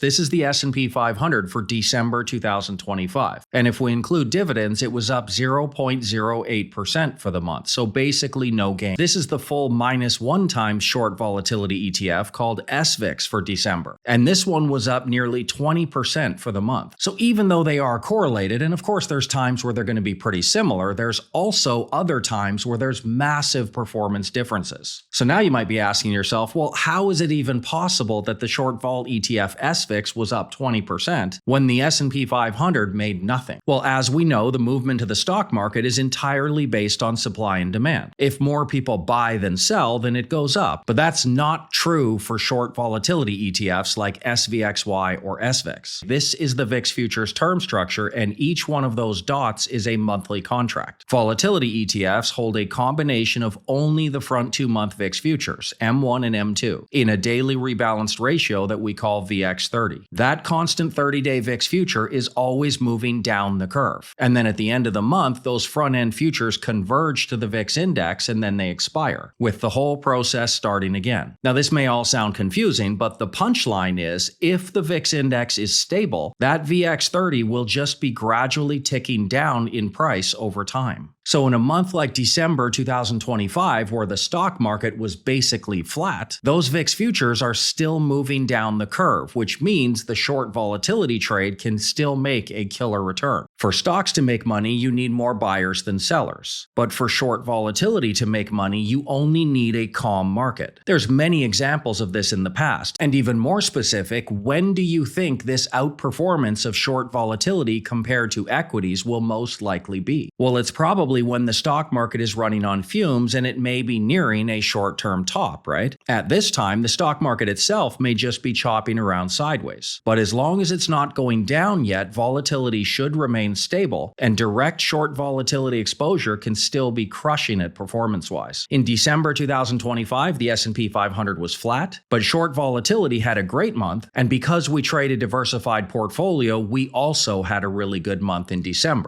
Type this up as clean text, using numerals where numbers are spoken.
This is the S&P 500 for December 2025. And if we include dividends, it was up 0.08% for the month, so basically no gain. This is the full -1 times short volatility ETF called SVIX for December. And this one was up nearly 20% for the month. So even though they are correlated, and of course there's times where they're going to be pretty similar, there's also other times where there's massive performance differences. So now you might be asking yourself, well, how is it even possible that the short vol ETF SVIX was up 20% when the S&P 500 made nothing? Well, as we know, the movement of the stock market is entirely based on supply and demand. If more people buy than sell, then it goes up. But that's not true for short volatility ETFs like SVXY or SVIX. This is the VIX futures term structure, and each one of those dots is a monthly contract. Volatility ETFs hold a combination of only the front 2-month VIX futures, M1 and M2, in a daily rebalanced ratio that we call VX30. That constant 30-day VIX future is always moving down the curve. And then at the end of the month, those front-end futures converge to the VIX index and then they expire, with the whole process starting again. Now, this may all sound confusing, but the punchline is, if the VIX index is stable, that VX30 will just be gradually ticking down in price over time. So in a month like December 2025, where the stock market was basically flat, those VIX futures are still moving down the curve, which means the short volatility trade can still make a killer return. For stocks to make money, you need more buyers than sellers. But for short volatility to make money, you only need a calm market. There's many examples of this in the past. And even more specific, when do you think this outperformance of short volatility compared to equities will most likely be? Well, it's probably when the stock market is running on fumes and it may be nearing a short-term top, right? At this time, the stock market itself may just be chopping around sideways. But as long as it's not going down yet, volatility should remain stable, and direct short volatility exposure can still be crushing it performance-wise. In December 2025, the S&P 500 was flat, but short volatility had a great month, and because we trade a diversified portfolio, we also had a really good month in December.